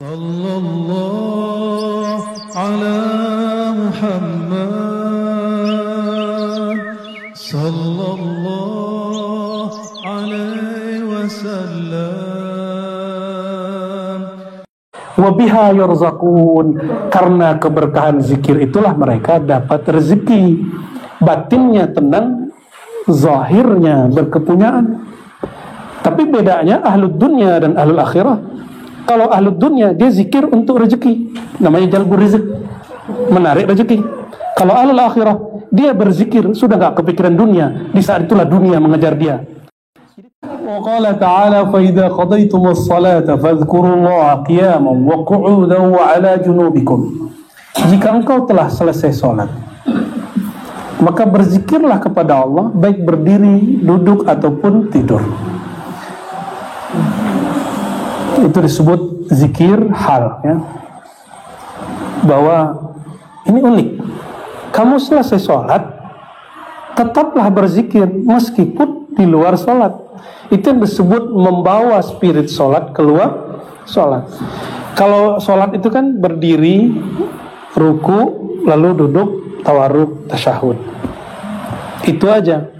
Sallallahu ala Muhammad Sallallahu alaihi wasallam. Wabiha yurzaqun, karena keberkahan zikir itulah mereka dapat rezeki. Batinnya tenang, zahirnya berkepunyaan. Tapi bedanya ahlud dunya dan ahlul akhirah. Kalau ahlud dunya dia zikir untuk rezeki, namanya jalbur rizq, menarik rezeki. Kalau ahlul akhirah dia berzikir sudah gak kepikiran dunia, di saat itulah dunia mengejar dia. Wa qala ta'ala fa idza qadaytumus salata fadhkurullaha qiyaman wa qu'udan wa 'ala junubikum. Jika engkau telah selesai salat, maka berzikirlah kepada Allah baik berdiri, duduk ataupun tidur. Itu disebut zikir hal, ya. Bahwa ini unik. Kamu selesai sholat, tetaplah berzikir meskipun di luar sholat. Itu yang disebut membawa spirit sholat keluar sholat. Kalau sholat itu kan berdiri, ruku, lalu duduk, tawarruk, tasyahud. Itu aja.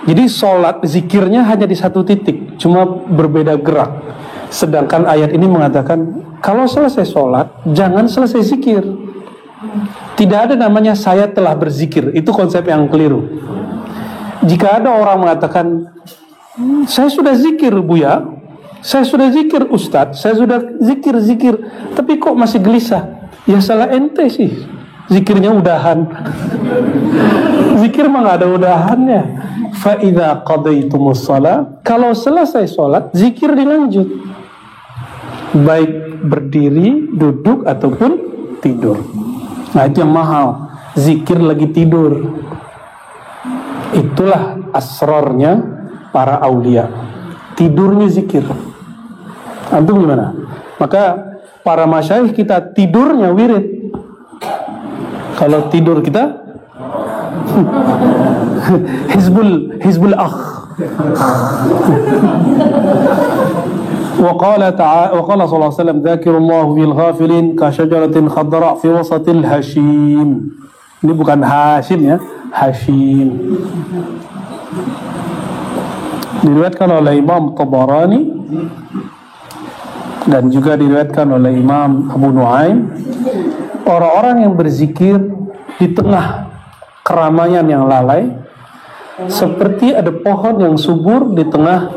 Jadi sholat zikirnya hanya di satu titik, cuma berbeda gerak. Sedangkan ayat ini mengatakan kalau selesai sholat jangan selesai zikir. Tidak ada namanya saya telah berzikir. Itu konsep yang keliru. Jika ada orang mengatakan saya sudah zikir Buya, saya sudah zikir Ustadz, saya sudah zikir, tapi kok masih gelisah, ya salah ente sih. Zikirnya udahan. Zikir mah gak ada udahannya. Fa idza qadaitumus shalah, kalau selesai sholat zikir dilanjut, baik berdiri, duduk ataupun tidur. Nah itu yang mahal, zikir lagi tidur. Itulah asrarnya para aulia, tidurnya zikir. Antum gimana? Maka para masyayikh kita tidurnya wirid. Kalau tidur kita hizbul akh. Wa qala sallallahu alaihi wasallam dzakirullahu fil ghafilin ka syajaratin khadra fi wasatil hashim. Ini bukan Hashim ya, Hashim. Diriwayatkan oleh Imam Tabarani dan juga diriwayatkan oleh Imam Abu Nuaim, orang-orang yang berzikir di tengah keramaian yang lalai seperti ada pohon yang subur di tengah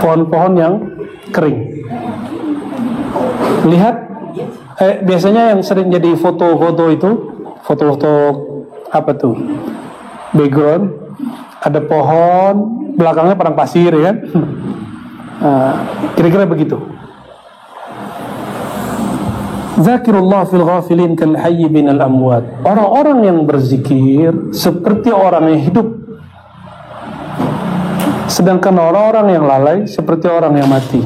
pohon-pohon yang kering. Lihat, biasanya yang sering jadi foto-foto itu, foto-foto apa tuh? Background, ada pohon, belakangnya padang pasir, ya kan? Kira-kira begitu. Zakirullah fil ghafilin kal hayy binal amwat. Orang-orang yang berzikir seperti orang yang hidup, sedangkan orang-orang yang lalai seperti orang yang mati.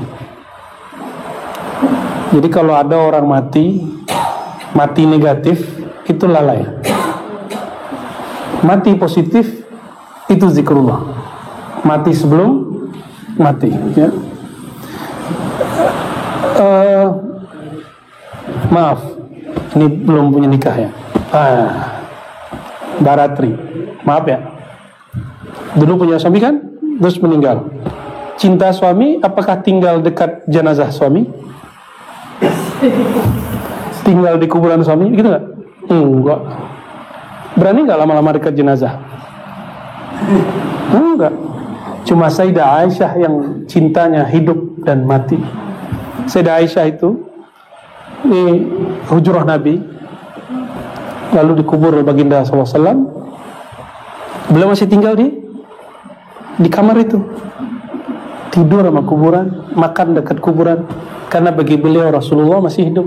Jadi kalau ada orang mati negatif, itu lalai. Mati positif, itu zikrullah. Mati sebelum mati, ya. Maaf, ini belum punya nikah ya. Baratri, maaf ya. Dulu punya suami kan, terus meninggal. Cinta suami, apakah tinggal dekat jenazah suami? Tinggal di kuburan suami, gitu nggak? Enggak. Berani nggak lama-lama dekat jenazah? Enggak. Cuma Sayyidah Aisyah yang cintanya hidup dan mati. Sayyidah Aisyah itu di hujrah Nabi, lalu dikubur oleh baginda SAW. Beliau masih tinggal di kamar itu, tidur sama kuburan, makan dekat kuburan, karena bagi beliau Rasulullah masih hidup.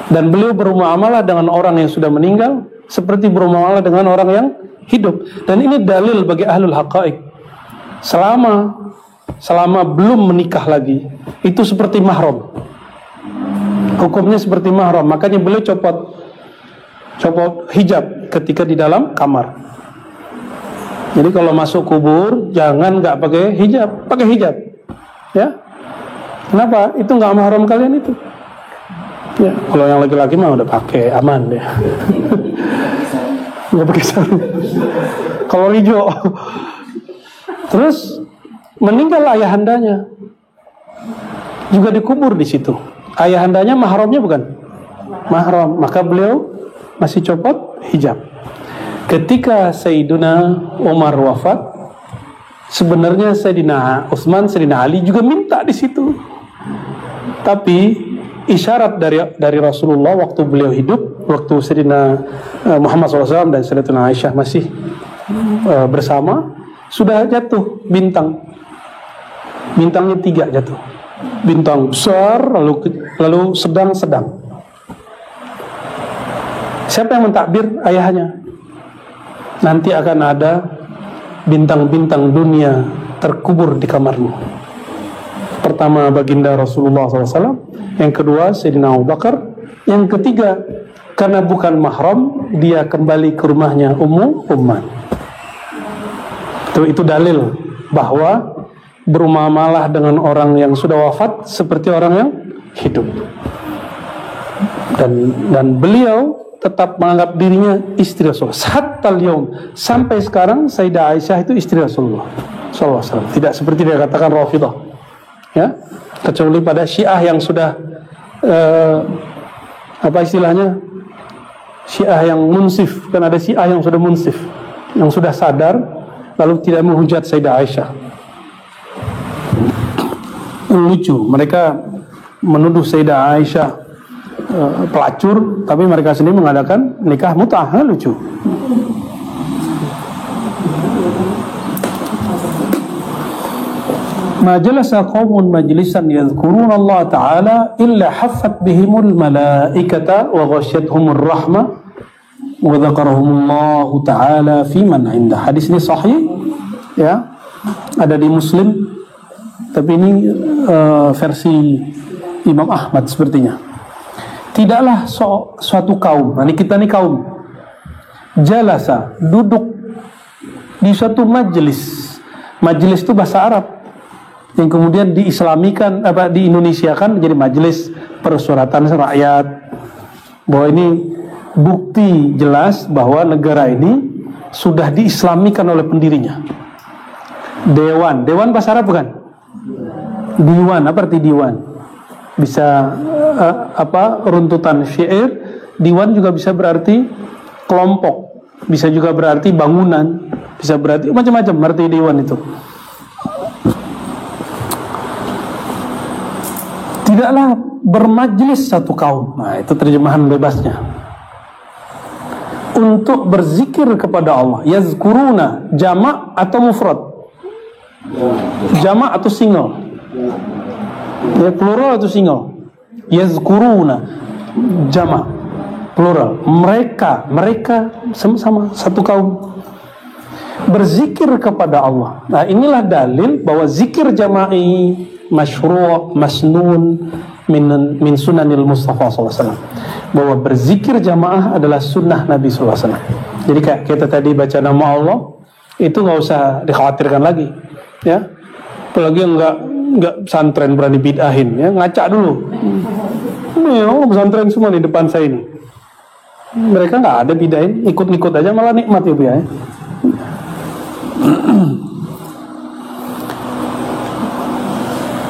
Dan beliau bermuamalah dengan orang yang sudah meninggal seperti bermuamalah dengan orang yang hidup. Dan ini dalil bagi ahlul haqaiq, selama belum menikah lagi, itu seperti mahram. Hukumnya seperti mahram. Makanya beliau copot hijab ketika di dalam kamar. Jadi kalau masuk kubur jangan nggak pakai hijab, ya. Kenapa? Itu nggak mahram kalian itu. Ya, kalau yang laki-laki mah udah pakai aman deh. Nggak pakai sarung. Kalau hijau. Terus meninggal ayahandanya, juga dikubur di situ. Ayahandanya mahramnya bukan? Mahram. Maka beliau masih copot hijab. Ketika Sayyiduna Umar wafat, sebenarnya Sayyidina Utsman, Sayyidina Ali juga minta di situ. Tapi isyarat dari Rasulullah waktu beliau hidup, waktu Sayyidina Muhammad SAW dan Sayyidatuna Aisyah masih bersama, sudah jatuh bintang. Bintangnya 3 jatuh. Bintang besar, lalu sedang-sedang. Siapa yang mentakbir? Ayahnya. Nanti akan ada bintang-bintang dunia terkubur di kamarmu. Pertama baginda Rasulullah SAW, yang kedua Sayyidina Abu Bakar, yang ketiga karena bukan mahram dia kembali ke rumahnya Ummu Umman. Itu dalil bahwa bermuamalah dengan orang yang sudah wafat seperti orang yang hidup. Dan beliau tetap menganggap dirinya istri Rasulullah. Hatta al-yawm, sampai sekarang Sayyidah Aisyah itu istri Rasulullah SAW. Tidak seperti dia katakan Rafidah, ya, kecuali pada Syiah yang sudah apa istilahnya, Syiah yang munsif. Kan ada Syiah yang sudah munsif, yang sudah sadar lalu tidak menghujat Sayyidah Aisyah. Lucu, mereka menuduh Sayyidah Aisyah pelacur, tapi mereka sendiri mengadakan nikah mut'ah. Lucu. Ma jalasa qaumun majlisan yadhkuruna Allah Ta'ala illa haffat bihimul malaikata wa ghasyiyatuhumur rahmah wa dzakarahumullah Ta'ala fi man 'inda. Hadis ini sahih, ya, ada di Muslim, tapi ini versi Imam Ahmad sepertinya. Tidaklah suatu kaum, nah kita nih kaum, jalasa, duduk di suatu majelis. Majelis itu bahasa Arab yang kemudian diislamikan, diindonesiakan menjadi majelis persuratan rakyat. Bahwa ini bukti jelas bahwa negara ini sudah diislamikan oleh pendirinya. Dewan bahasa Arab bukan? Diwan, apa arti diwan? Bisa runtutan syair. Diwan juga bisa berarti kelompok, bisa juga berarti bangunan, bisa berarti macam-macam arti diwan itu. Tidaklah bermajlis satu kaum, nah itu terjemahan bebasnya, untuk berzikir kepada Allah. Yazkuruna, jamak atau mufrad? Jamak atau single? Ya, plural atau single? Yazkuruna, jamak, plural. Mereka sama-sama satu kaum berzikir kepada Allah. Nah, inilah dalil bahwa zikir jama'i masyru', masnun min sunanil Mustafa SAW. Bahwa berzikir jamaah adalah sunnah Nabi SAW. Jadi kayak kita tadi baca nama Allah, itu nggak usah dikhawatirkan lagi, ya. Apalagi nggak pesantren berani bid'ahin, ya, ngaca dulu. Orang pesantren semua di depan saya ini, mereka nggak ada bid'ahin, ikut-ikut aja malah nikmat ya, Bu, ya.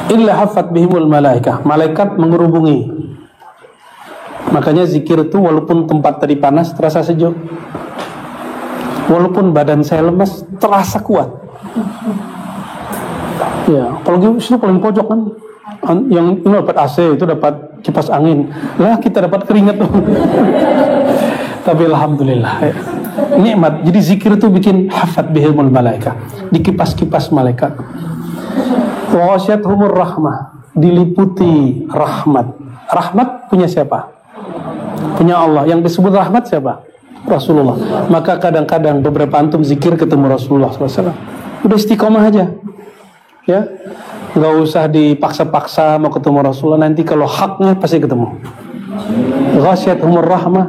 Illa hafat bihimul malaikah, malaikat mengerubungi. Makanya zikir itu walaupun tempat tadi panas terasa sejuk, walaupun badan saya lemas terasa kuat. Ya, apalagi itu paling pojok kan, yang ini dapat AC, itu dapat kipas angin, lah kita dapat keringat tuh. Tapi alhamdulillah, ya, nikmat. Jadi zikir itu bikin hafat bihimul malaikah, dikipas-kipas malaikat. Wa ghasyiyatuhumur rahmah, diliputi rahmat. Rahmat punya siapa? Punya Allah. Yang disebut rahmat siapa? Rasulullah. Maka kadang-kadang beberapa antum zikir ketemu Rasulullah SAW, udah istiqomah aja, ya, nggak usah dipaksa-paksa mau ketemu Rasulullah. Nanti kalau haknya pasti ketemu. Ghasyiyatuhumur rahmah,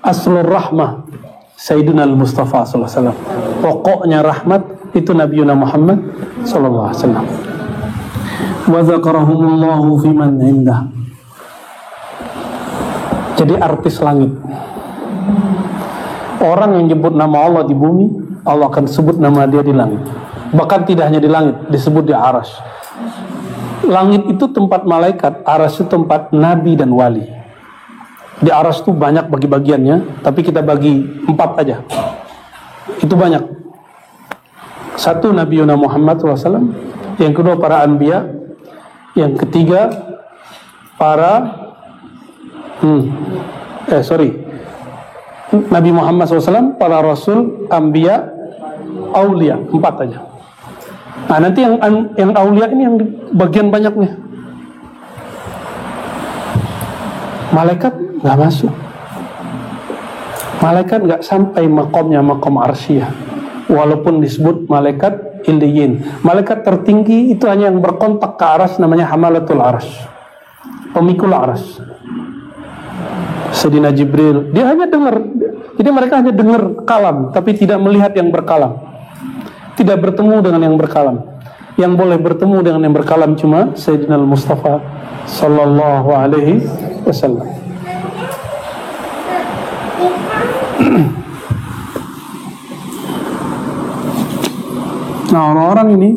aslur rahmah Sayyidina al-Mustafa SAW. Pokoknya rahmat itu Nabi Muhammad SAW. wa dzakarahumullahu fiman indah. Jadi artis langit. Orang yang nyebut nama Allah di bumi, Allah akan sebut nama dia di langit. Bahkan tidak hanya di langit, disebut di arsy. Langit itu tempat malaikat, arsy itu tempat nabi dan wali. Di arsy itu banyak bagi-bagiannya, tapi kita bagi 4 aja. Itu banyak. 1 Nabi Muhammad SAW, yang kedua para anbiya, yang ketiga para Nabi Muhammad SAW, para rasul, anbiya, aulia, 4 aja. Nah nanti yang aulia ini yang bagian banyaknya. Malaikat nggak masuk. Malaikat nggak sampai makomnya makom arsyah. Walaupun disebut malaikat iliyin. Malaikat tertinggi itu hanya yang berkontak ke arsy, namanya hamalatul arsy, pemikul arsy. Sayyidina Jibril, dia hanya dengar. Jadi mereka hanya dengar kalam, tapi tidak melihat yang berkalam. Tidak bertemu dengan yang berkalam. Yang boleh bertemu dengan yang berkalam cuma Sayyidina Al-Mustafa sallallahu alaihi wasallam. Nah, orang-orang ini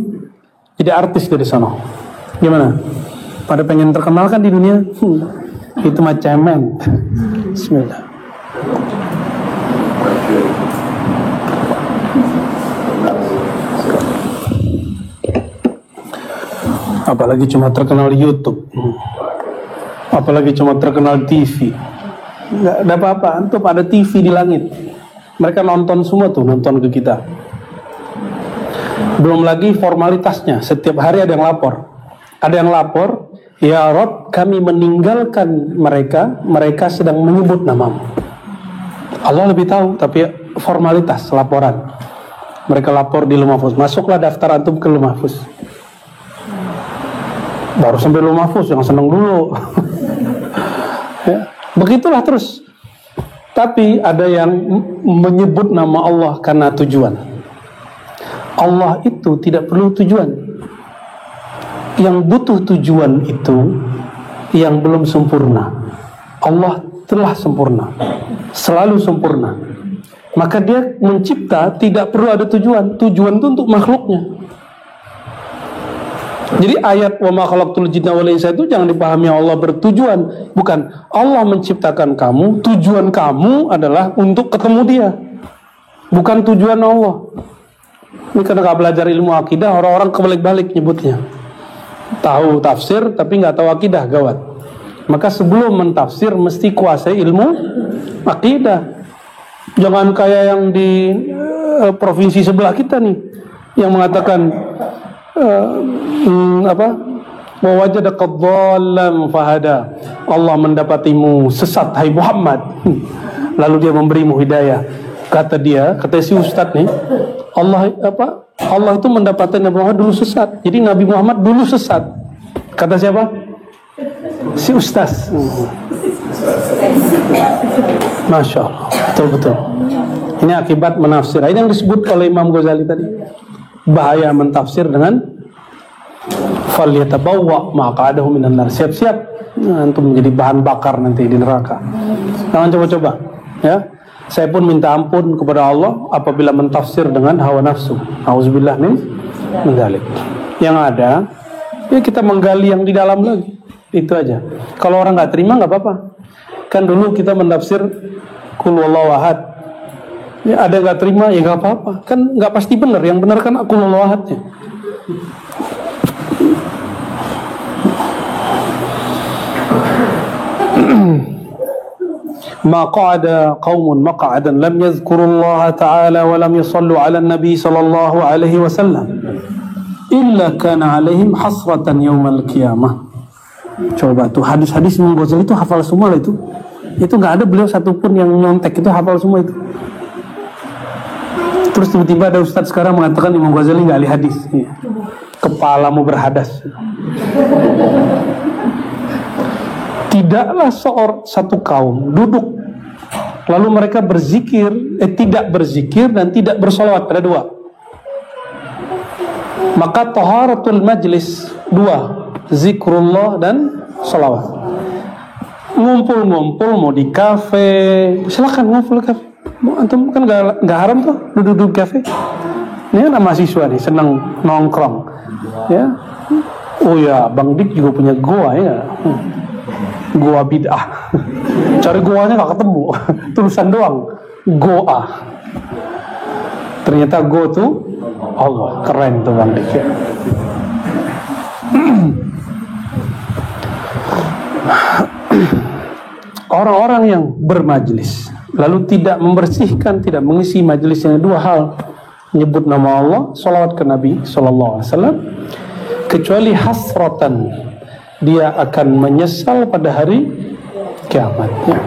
jadi artis dari sana. Gimana? Pada pengen terkenal kan di dunia? Itu macam men. Bismillah. Apalagi cuma terkenal di YouTube. Apalagi cuma terkenal TV. Nggak ada apa-apa. Antum ada TV di langit. Mereka nonton semua tuh, nonton ke kita. Belum lagi formalitasnya. Setiap hari ada yang lapor. Ada yang lapor, ya Rob, kami meninggalkan mereka. Mereka sedang menyebut namamu. Allah lebih tahu, tapi formalitas laporan. Mereka lapor di Lauh Mahfuz. Masuklah daftar antum ke Lauh Mahfuz. Baru sampai Lauh Mahfuz, yang senang dulu. Ya, begitulah terus. Tapi ada yang menyebut nama Allah karena tujuan. Allah itu tidak perlu tujuan. Yang butuh tujuan itu yang belum sempurna. Allah telah sempurna, selalu sempurna. Maka dia mencipta tidak perlu ada tujuan. Tujuan itu untuk makhluknya. Jadi ayat wa ma khalaqtul jinna wal insa itu jangan dipahami Allah bertujuan. Bukan, Allah menciptakan kamu, tujuan kamu adalah untuk ketemu dia. Bukan tujuan Allah. Ini karena gak belajar ilmu akidah, orang-orang kebalik-balik nyebutnya. Tahu tafsir tapi gak tahu akidah, gawat. Maka sebelum mentafsir mesti kuasai ilmu akidah. Jangan kayak yang di provinsi sebelah kita nih, yang mengatakan wawajadaka dhallan fahada. Allah mendapatimu sesat hai Muhammad. Lalu dia memberimu hidayah. Kata si ustadz nih, Allah itu mendapatkan Nabi Muhammad dulu sesat. Jadi Nabi Muhammad dulu sesat. Kata siapa? Si ustaz. Masya Allah, betul-betul. Ini akibat menafsir. Ini yang disebut oleh Imam Ghazali tadi. Bahaya mentafsir dengan falyatabawwa maq'adahu minan nar. Siap-siap untuk menjadi bahan bakar nanti di neraka. Jangan coba-coba, ya. Saya pun minta ampun kepada Allah apabila mentafsir dengan hawa nafsu. Auzubillah min dzalik. Yang ada, ya kita menggali yang di dalam lagi. Itu aja. Kalau orang nggak terima nggak apa-apa. Kan dulu kita mentafsir Qul huwallahu ahad. Ya ada nggak terima ya nggak apa-apa. Kan nggak pasti benar. Yang benar kan Qul huwallahu ahadnya. ما قعد قوم مقعدا لم يذكروا الله تعالى ولم يصلوا على النبي صلى الله عليه وسلم إلا كان عليهم حسرة يوم القيامة. Coba tuh hadis-hadis Imam Ghazali itu hafal semua itu. Itu nggak ada beliau satupun yang nyontek, itu hafal semua itu. Terus tiba-tiba ada ustadz sekarang mengatakan Imam Ghazali nggak ahli hadis. Kepalamu berhadas. Tidaklah satu kaum duduk lalu mereka berzikir, tidak berzikir dan tidak bersolawat, ada dua. Maka taharatul majlis, dua. zikrullah dan sholawat. Ngumpul-ngumpul mau di kafe, silakan ngumpul di kafe. Antum kan nggak haram tuh duduk di kafe. Ini kan mahasiswa nih senang nongkrong, ya. Oh ya, Bang Dik juga punya goa ya, goa bid'ah. Cari goanya nggak ketemu, tulisan doang, goa. Ternyata go tuh Allah, keren tuh Bang Dik ya. Orang-orang yang bermajlis lalu tidak membersihkan, tidak mengisi majelisnya, dua hal: menyebut nama Allah, salawat ke Nabi sallallahu alaihi wasallam, kecuali hasratan, dia akan menyesal pada hari kiamat ya.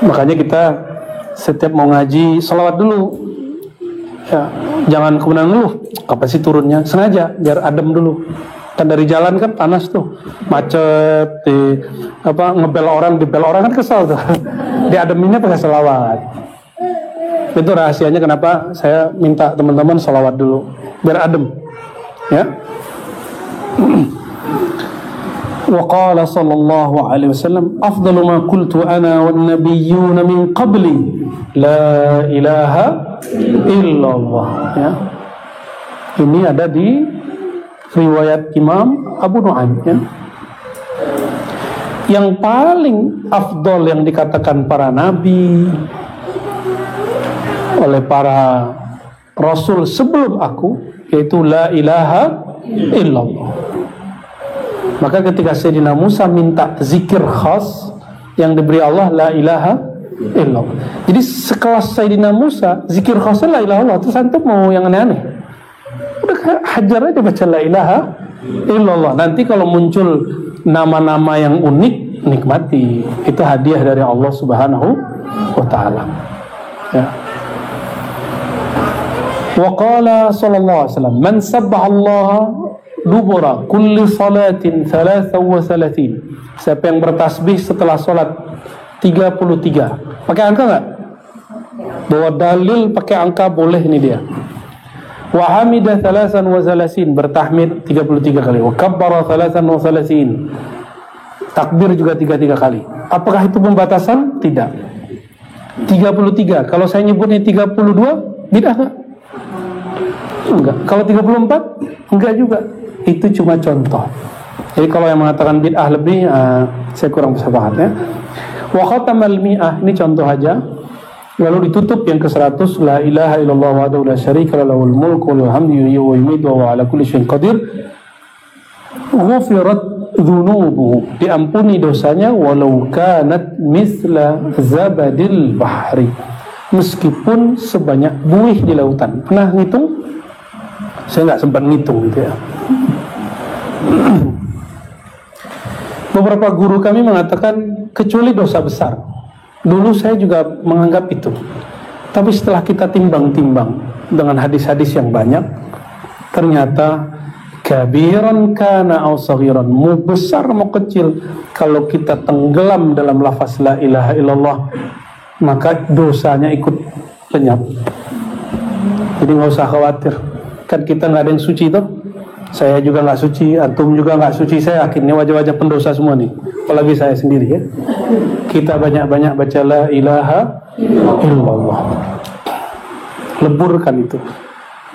Makanya kita setiap mau ngaji salawat dulu ya, jangan kemudian ngeluh apa sih turunnya, sengaja biar adem dulu. Kan dari jalan kan panas tuh, macet, ngebel orang, dibel orang kan kesel tuh. Diademinnya pakai selawat. Itu rahasianya kenapa saya minta teman-teman selawat dulu biar adem ya. Wa qala sallallahu alaihi wasallam, afdalu ma qultu ana wan nabiyyuna min qabli la ilaha illallah ya. Ini ada di riwayat Imam Abu Nu'aim ya. Yang paling afdol yang dikatakan para nabi oleh para rasul sebelum aku, yaitu la ilaha illallah. Maka ketika Sayyidina Musa minta zikir khas yang diberi Allah, la ilaha illallah. Jadi sekelas Sayyidina Musa zikir khasnya la ilaha illallah. Terus antum mau yang aneh-aneh, udah hajar aja baca la ilaha illallah. Nanti kalau muncul nama-nama yang unik, nikmati. Itu hadiah dari Allah Subhanahu wa ta'ala ya. Wa qala sallallahu alaihi wasallam, man sabbahallaha dubura kulli salatin 33. Siapa yang bertasbih setelah salat 33. Pakai angka enggak? Bawa dalil pakai angka boleh, ini dia. Wa hamida 33, bertahmid 33 kali. Wa kabbara 33, takbir juga 33 kali. Apakah itu pembatasan? Tidak. 33. Kalau saya nyebutnya 32, bid'ah enggak? Enggak. Kalau 34, enggak juga. Itu cuma contoh. Jadi kalau yang mengatakan bid'ah lebih, saya kurang bisa paham ya. Wa khatamal mi'ah, ini contoh aja. Lalu ditutup yang ke-100, la ilaha illallah wahdahu la syarika lahu, lahul mulku wa lahul hamdu yuhyi wa yumiitu wa huwa ala kulli syai'in qadir. Ghufirat dzunubuhu, diampuni dosanya, walau kanat misla zabadil bahri, meskipun sebanyak buih di lautan. Pernah ngitung? Saya nggak sempat ngitung gitu ya. Beberapa guru kami mengatakan kecuali dosa besar. Dulu saya juga menganggap itu, tapi setelah kita timbang-timbang dengan hadis-hadis yang banyak, ternyata kabiran kana aw saghiran, mau besar mau kecil, kalau kita tenggelam dalam lafaz la ilaha illallah, maka dosanya ikut lenyap. Jadi nggak usah khawatir, kan kita nggak ada yang suci tuh. Saya juga nggak suci, antum juga nggak suci. Saya yakin ini wajah-wajah pendosa semua nih, apalagi saya sendiri ya. Kita banyak-banyak baca la ilaha illallah, leburkan itu.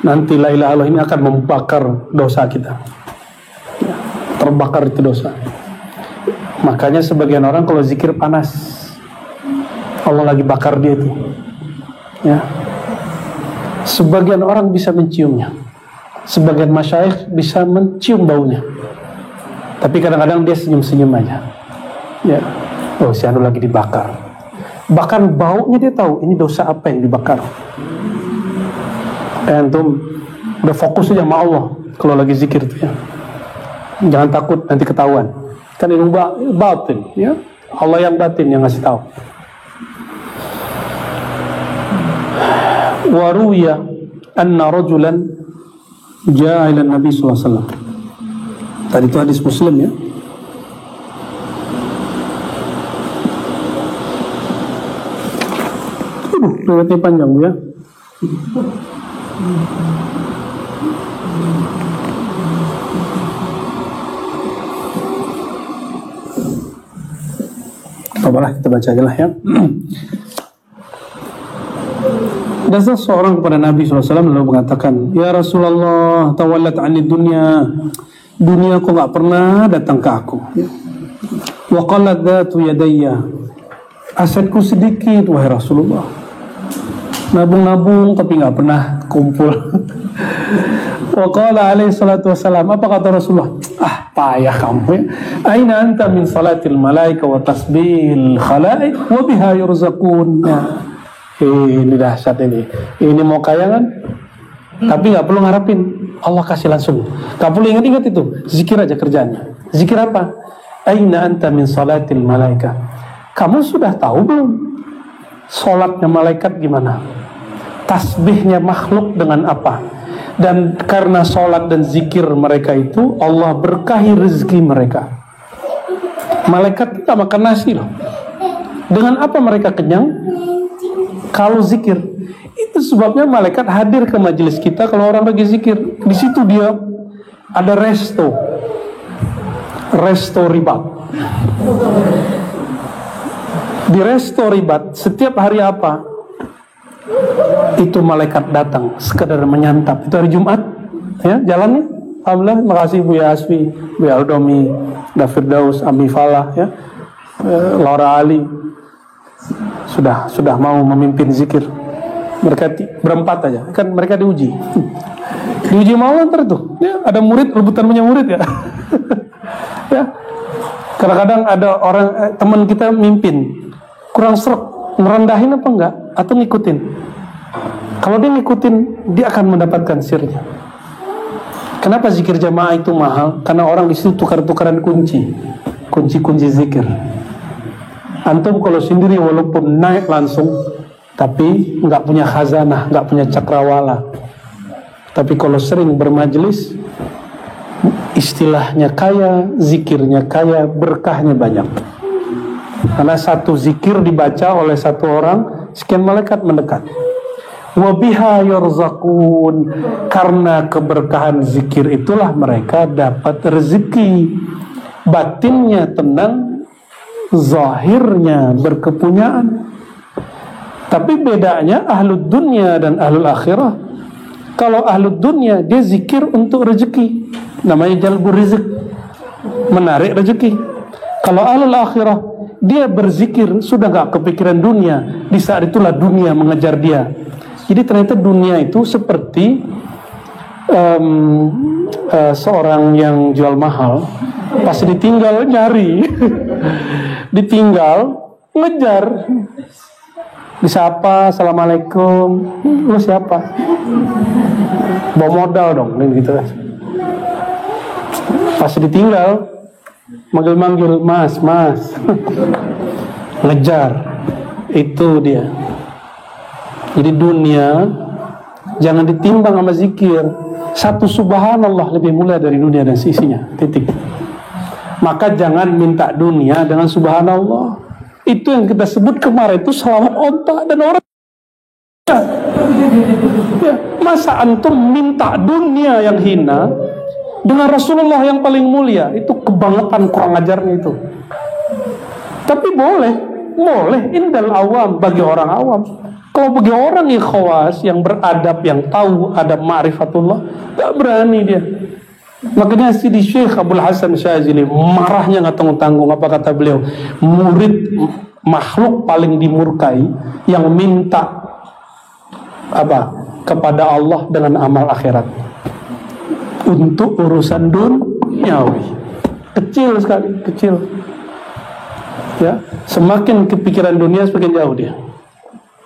Nanti la ilaha illallah ini akan membakar dosa kita, terbakar itu dosa. Makanya sebagian orang kalau zikir panas, Allah lagi bakar dia itu ya. Sebagian orang bisa menciumnya, sebagian masyayikh bisa mencium baunya, tapi kadang-kadang dia senyum-senyum aja ya. Oh, si anu lagi dibakar. Bahkan baunya dia tahu ini dosa apa yang dibakar. Antum udah fokus aja sama Allah kalau lagi zikir itu ya. Jangan takut nanti ketahuan. Kan ilmu batin ya. Allah yang batin yang ngasih tahu. Wa ruwiya anna rajulan jaa ila Nabi sallallahu alaihi wasallam. Tadi itu hadis Muslim ya. Riwayatnya panjang ya. Apalah, kita baca aja lah ya. Dasar seorang kepada Nabi SAW lalu mengatakan, ya Rasulullah, tawallat anid dunya. Dunia kok gak pernah datang ke aku. Wa qalat dhatu yadayya. Asetku sedikit, wahai Rasulullah. Nabung-nabung tapi gak pernah kumpul. Wa qala alaihi salatu wassalam, apa kata Rasulullah? Payah kamu ya. Aina anta min salatil malaika wa tasbihil khalaik wa biha yurzaqun. Ini dahsyat ini. Ini mau kaya kan? Tapi gak perlu ngarapin Allah kasih langsung. Gak perlu ingat-ingat itu. Zikir aja kerjaannya. Zikir apa? Aina anta min salatil malaika. Kamu sudah tahu belum salatnya malaikat gimana? Tasbihnya makhluk dengan apa? Dan karena sholat dan zikir mereka itu, Allah berkahi rezeki mereka. Malaikat tidak makan nasi loh. Dengan apa mereka kenyang? Kalau zikir. Itu sebabnya malaikat hadir ke majelis kita kalau orang lagi zikir. Di situ dia ada resto ribat. Di resto ribat setiap hari apa? Itu malaikat datang sekedar menyantap. Itu hari Jumat ya, jalannya alhamdulillah. Makasih Bu Yasfi, Bu Aldomi, David Daus, Ami Falah ya, Laura Ali sudah mau memimpin zikir. Mereka berempat aja kan, mereka diuji mau ntar tuh ya, ada murid rebutan punya murid ya. Ya, kadang-kadang ada orang teman kita mimpin kurang serak, ngerendahin apa enggak atau ngikutin. Kalau dia ngikutin, dia akan mendapatkan sirnya. Kenapa zikir jamaah itu mahal? Karena orang di situ tukar-tukaran kunci zikir. Antum kalau sendiri walaupun naik langsung, tapi nggak punya khazanah, nggak punya cakrawala. Tapi kalau sering bermajelis, istilahnya kaya, zikirnya kaya, berkahnya banyak. Karena satu zikir dibaca oleh satu orang, sekian malaikat mendekat. Wabiha yurzaqun. Karena keberkahan zikir itulah mereka dapat rezeki. Batinnya tenang, zahirnya berkepunyaan. Tapi bedanya ahlud dunya dan ahlul akhirah. Kalau ahlud dunya dia zikir untuk rezeki, namanya jalbur rizq, menarik rezeki. Kalau ahlul akhirah dia berzikir sudah gak kepikiran dunia. Di saat itulah dunia mengejar dia. Jadi ternyata dunia itu seperti seorang yang jual mahal, pas ditinggal nyari, ditinggal ngejar, disapa, assalamualaikum, lu siapa? Bawa modal dong, gitu. Pas ditinggal, manggil-manggil, mas, ngejar, itu dia. Jadi dunia jangan ditimbang sama zikir. Satu subhanallah lebih mulia dari dunia dan sisinya. Titik. Maka jangan minta dunia dengan subhanallah. Itu yang kita sebut kemarin itu selamat onta dan orang. Ya, masa antum minta dunia yang hina dengan Rasulullah yang paling mulia? Itu kebangetan kurang ajarnya itu. Tapi boleh indal awam, bagi orang awam. Kalau bagi orang yang khawas, yang beradab, yang tahu adab ma'rifatullah, tak berani dia. Makanya Sidi Syekh Abdul Hasan Syazili marahnya nggak tanggung-tanggung. Apa kata beliau? Murid makhluk paling dimurkai yang minta apa kepada Allah dengan amal akhirat untuk urusan duniawi. Kecil sekali, kecil. Ya, semakin kepikiran dunia semakin jauh dia.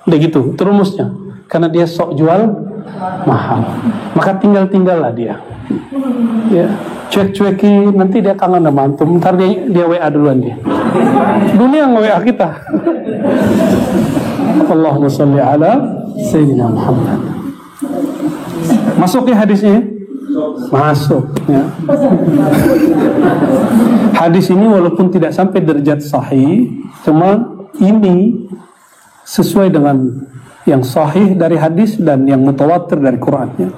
Udah gitu, itu rumusnya. Karena dia sok jual mahal, maka tinggal-tinggallah dia. Ya, cuek-cuekin, nanti dia kangen sama antum. Ntar dia WA duluan dia. Dunia nge-WA kita. Allahumma sholli ala Sayyidina Muhammad. Masuk ya hadisnya? Masuk ya. Hadis ini walaupun tidak sampai derajat sahih, cuma ini sesuai dengan yang sahih dari hadis dan yang mutawatir dari Qur'annya.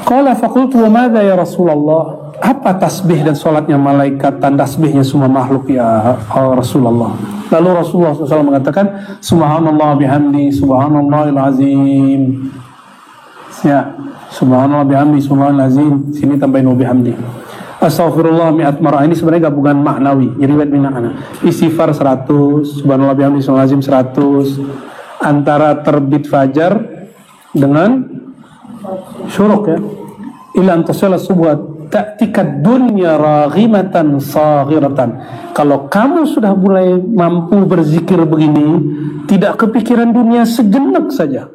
Qala faqultu wa madza ya Rasulullah? apa tasbih dan sholatnya malaikat dan tasbihnya semua makhluk ya Rasulullah? Lalu Rasulullah SAW mengatakan, Subhanallah bihamdi, Subhanallahil azim. Ya, Subhanallah bihamdi, Subhanallahil azim. Sini tambahin wa bihamdi. Astaghfirullah mi'at marah. Ini sebenarnya gabungan maknawi. Riwayat bin Ana. Istighfar 100, Subhanallah bihamdi, Subhanallahil azim 100. Antara terbit fajar dengan syuruk ya. Ila antasala subuhat ta'tika dunya raghimatan saghiratan. Kalau kamu sudah mulai mampu berzikir begini, tidak kepikiran dunia sejenak saja,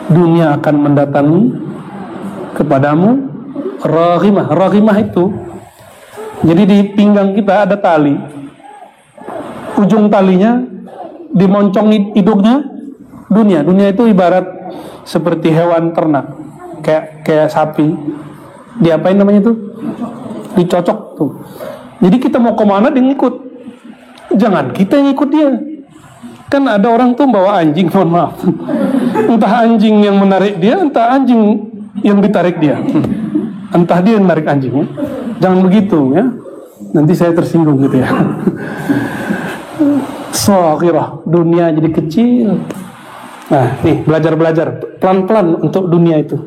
dunia akan mendatangi kepadamu. Raghimah itu, jadi di pinggang kita ada tali, ujung talinya dimoncong hidungnya dunia. Dunia itu ibarat seperti hewan ternak, kayak sapi. Diapain namanya tuh? Dicocok tuh. Jadi kita mau kemana dia ngikut. Jangan kita yang ngikut dia. Kan ada orang tuh bawa anjing, mohon maaf. Entah anjing yang menarik dia, entah anjing yang ditarik dia. Entah dia yang menarik anjing. Jangan begitu ya. Nanti saya tersinggung gitu ya. Saghirah, dunia jadi kecil. Nah, nih belajar pelan-pelan untuk dunia itu.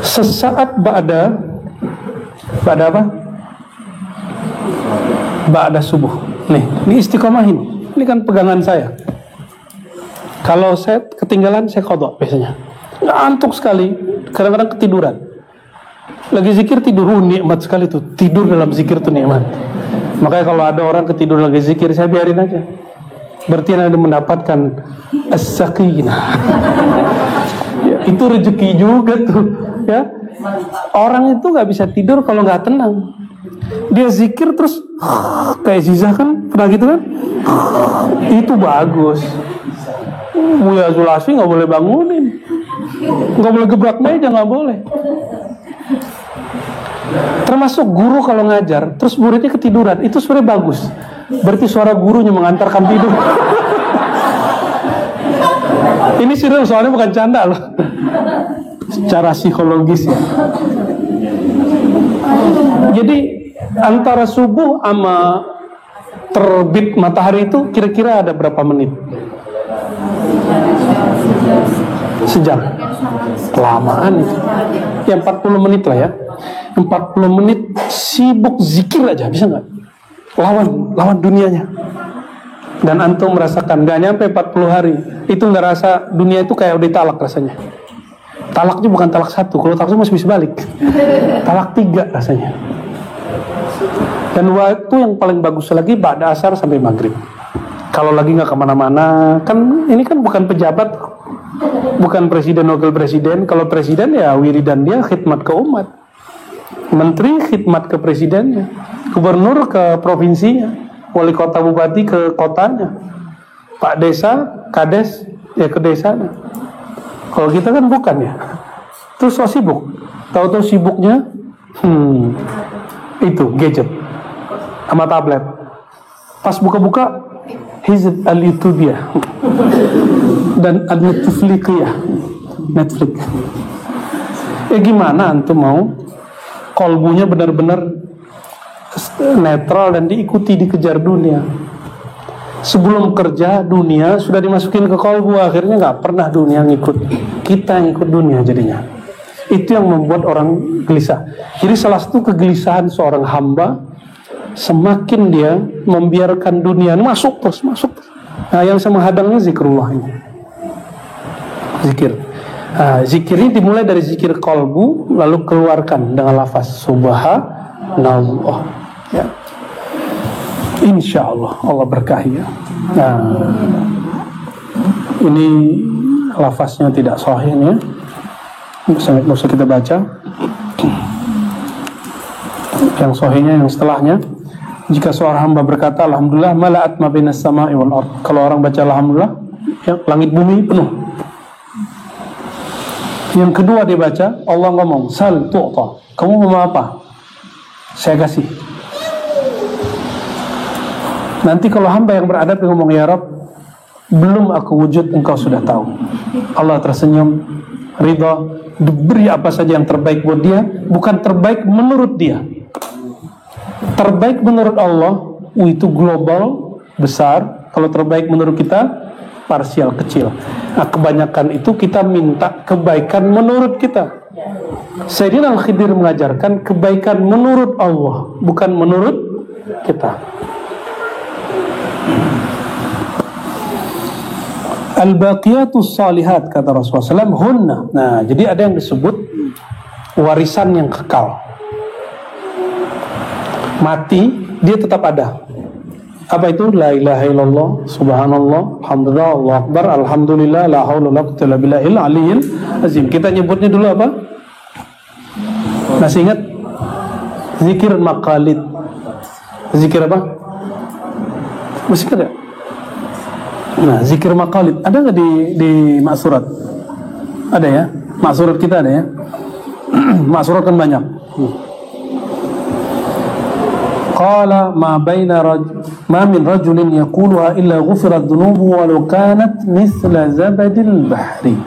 Sesaat ba'da apa? Ba'da subuh. Nih, ini istiqomahin. Ini kan pegangan saya. Kalau saya ketinggalan, saya qadha biasanya. Ngantuk sekali, kadang-kadang ketiduran. Lagi zikir tidur, nikmat sekali tuh. Tidur dalam zikir tuh nikmat. Makanya kalau ada orang ketidur lagi zikir, saya biarin aja. Berarti Anda mendapatkan as-sakinah. Ya, itu rezeki juga tuh. Ya, orang itu nggak bisa tidur kalau nggak tenang. Dia zikir terus kayak Zizah kan pernah gitu kan? Itu bagus. Mulia Zulasi nggak boleh bangunin, nggak boleh gebrak meja, nggak boleh. Termasuk guru kalau ngajar, terus muridnya ketiduran, itu sebenarnya bagus. Berarti suara gurunya mengantarkan tidur. Ini serius, soalnya bukan canda loh. Secara psikologis ya. Jadi antara subuh sama terbit matahari itu kira-kira ada berapa menit? Sejam. Kelamaan itu. Ya 40 menit lah ya. 40 menit sibuk zikir aja, bisa nggak? Lawan dunianya. Dan antum merasakan gak nyampe 40 hari itu nggak rasa dunia itu kayak udah talak rasanya. Talaknya bukan talak 1, kalau talak 1 masih bisa balik. Talak 3 rasanya. Dan waktu yang paling bagus lagi ba'da asar sampai maghrib. Kalau lagi nggak kemana-mana, kan ini kan bukan pejabat, bukan presiden, wakil presiden. Kalau presiden ya wiridan dia khidmat ke umat. Menteri khidmat ke presidennya, gubernur ke provinsinya, wali kota bupati ke kotanya, pak desa, kades ya ke desanya. Kalau kita kan bukan ya. Terus so sibuk. Tahu-tahu sibuknya itu gadget sama tablet. Pas buka-buka hizb al-youtubiyah dan al-netflixiyah. Netflix. Gimana antum mau kolbunya benar-benar netral dan diikuti, dikejar dunia. Sebelum kerja dunia sudah dimasukin ke kolbu, akhirnya nggak pernah dunia ngikut. Kita yang ikut dunia jadinya. Itu yang membuat orang gelisah. Jadi salah satu kegelisahan seorang hamba, semakin dia membiarkan dunia masuk terus. Nah, yang sama hadangnya zikrullah ini. Zikir. Nah, zikir ini dimulai dari zikir kolbu, lalu keluarkan dengan lafaz subhanallah. Ya. Insya Allah, Allah berkahi ya. Nah, ini lafaznya tidak sahih ya. Nggak usah kita baca. Yang sahihnya yang setelahnya. Jika seorang hamba berkata alhamdulillah mala'at ma bainas sama'i wal ard. Kalau orang baca alhamdulillah, ya, langit bumi penuh. Yang kedua dia baca, Allah ngomong sal tu'ta. Kamu mau apa? Saya kasih. Nanti kalau hamba yang beradab yang ngomong ya Rabb, belum aku wujud, engkau sudah tahu. Allah tersenyum, ridha, diberi apa saja yang terbaik buat dia, bukan terbaik menurut dia. Terbaik menurut Allah itu global, besar. Kalau terbaik menurut kita, parsial, kecil. Nah, kebanyakan itu kita minta kebaikan menurut kita. Sayyidina Al-Khidir mengajarkan kebaikan menurut Allah, bukan menurut kita. Al-baqiyatus salihat, kata Rasulullah SAW, hunna. Nah, jadi ada yang disebut warisan yang kekal. Mati, dia tetap ada. Apa itu? La ilaha illallah, subhanallah, alhamdulillah, Allahu akbar, alhamdulillah, la haula wala quwwata illa billahil aliyyil azim. Kita nyebutnya dulu apa? Masih ingat? Zikir maqalid. Zikir apa? Masih ingat ya? Nah, zikir maqalid ada nggak di maksurat? Ada ya? Maksurat kita ada ya? Maksurat kan banyak. Qala ma min rajulin yaquluha illa ghufirat dhunubuhu walau kanat mithla zabadil bahri.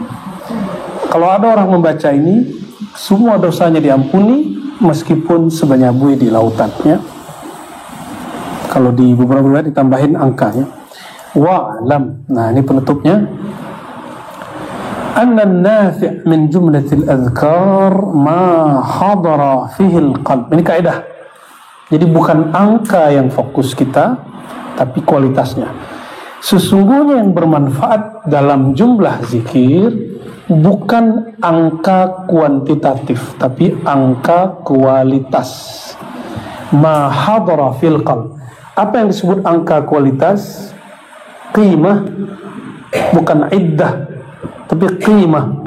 Kalau ada orang membaca ini, semua dosanya diampuni meskipun sebanyak buih di lautan ya. Kalau di beberapa riwayat ditambahin angkanya. Wa'lam. Nah, ini penutupnya. Anna an-nafi' min jumlatil adhkar ma hadara fihi al-qalb. Ini kaidah. Jadi bukan angka yang fokus kita, tapi kualitasnya. Sesungguhnya yang bermanfaat dalam jumlah zikir bukan angka kuantitatif, tapi angka kualitas. Ma hadara fil qalb. Apa yang disebut angka kualitas? Qimah, bukan iddah, tapi qimah,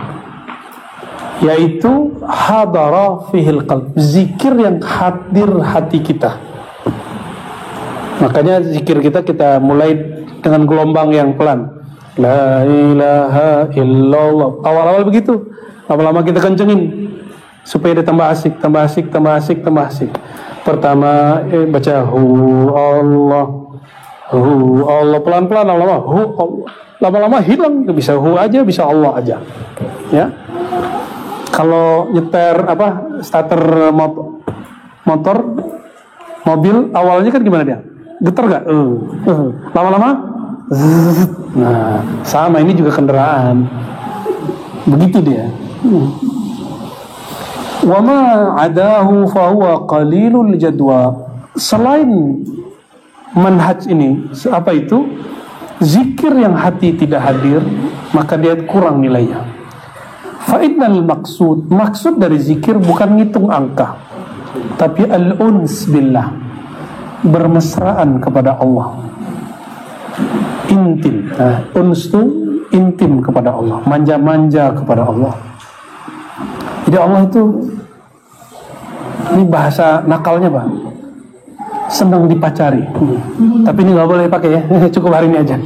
yaitu hadara fihil qalb, zikir yang hadir hati kita. Makanya zikir kita mulai dengan gelombang yang pelan. La ilaha illallah. Awal-awal begitu, lama-lama kita kencengin supaya dia tambah asik, tambah asik, tambah asik, tambah asik. Pertama baca hu Allah, hu Allah, pelan-pelan, lama-lama hu Allah. Lama-lama hilang, bisa hu aja, bisa Allah aja. Ya. Kalau nyeter starter motor mobil awalnya kan gimana dia? Getar gak? Lama-lama nah, sama ini juga kendaraan. Begitu dia. Wa ma adahu fa huwa qalilul jadwa. Selain manhaj ini, apa itu? Zikir yang hati tidak hadir, maka dia kurang nilainya. Fa'innal maksud dari zikir bukan ngitung angka, tapi al-uns billah, bermesraan kepada Allah, intim. Nah, uns itu intim kepada Allah, manja-manja kepada Allah. Jadi Allah itu, ini bahasa nakalnya Pak, senang dipacari. Tapi ini nggak boleh pakai ya, cukup hari ini aja.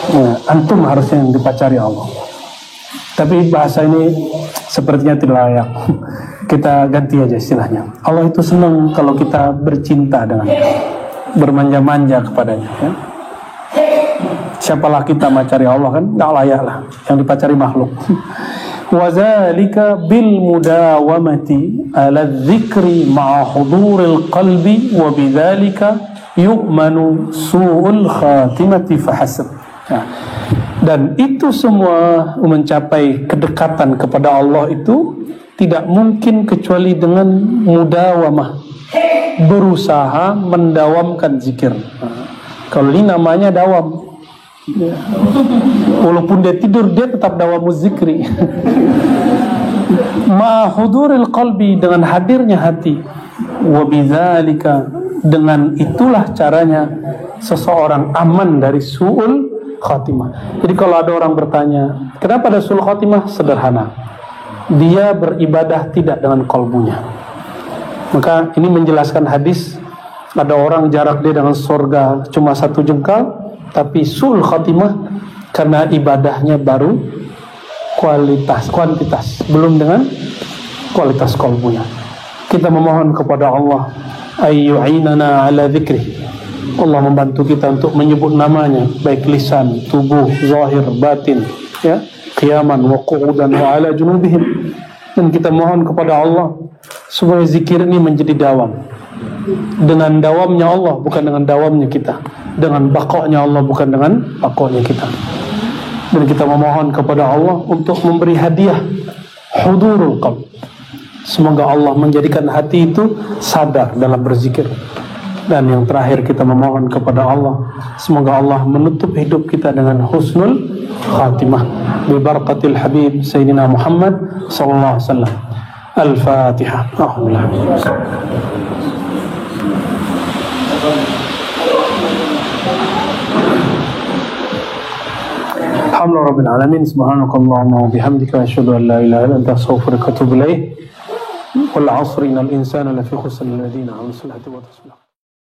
Nah, antum harusnya yang dipacari Allah. Tapi bahasa ini sepertinya tidak layak. Kita ganti aja istilahnya. Allah itu senang kalau kita bercinta dengannya, bermanja-manja kepadanya ya. Siapalah kita mencari Allah kan? Tidak layak lah. Yang dipacari makhluk. Wazalika bil mudawamati ala dzikri ma'a huduril qalbi wa bidzalika yu'manu su'ul khatimati fahasab. Nah, dan itu semua mencapai kedekatan kepada Allah itu tidak mungkin kecuali dengan mudawamah, berusaha mendawamkan zikir. Nah, kalau ini namanya dawam. Walaupun dia tidur, dia tetap dawamu zikri. Ma'huduril qalbi, dengan hadirnya hati. Wa bidzalika, dengan itulah caranya seseorang aman dari su'ul khatimah. Jadi kalau ada orang bertanya, kenapa ada su'ul khatimah? Sederhana, dia beribadah tidak dengan kolbunya. Maka ini menjelaskan hadis, ada orang jarak dia dengan surga cuma 1 jengkal, tapi su'ul khatimah karena ibadahnya baru kuantitas, belum dengan kualitas kolbunya. Kita memohon kepada Allah ayyu'inana ala dzikri. Allah membantu kita untuk menyebut namanya, baik lisan, tubuh, zahir, batin ya. qiyaman wa qu'udan wa ala junubihim. Dan kita mohon kepada Allah supaya zikir ini menjadi dawam. Dengan dawamnya Allah, bukan dengan dawamnya kita. Dengan baqa'nya Allah, bukan dengan baqa'nya kita. Dan kita memohon kepada Allah untuk memberi hadiah hudurul qalb. Semoga Allah menjadikan hati itu sadar dalam berzikir. Dan yang terakhir kita memohon kepada Allah, semoga Allah menutup hidup kita dengan husnul khatimah bi barakatil habib sayyidina Muhammad sallallahu alaihi wasallam. Al-Fatihah. Alhamdulillah rabbil alamin. Subhanakallahumma wa bihamdika asyhadu an la ilaha illa anta astaghfiruka wa atubu ilaik. Wal 'asri innal insana lafi khusr alladziina amanu wa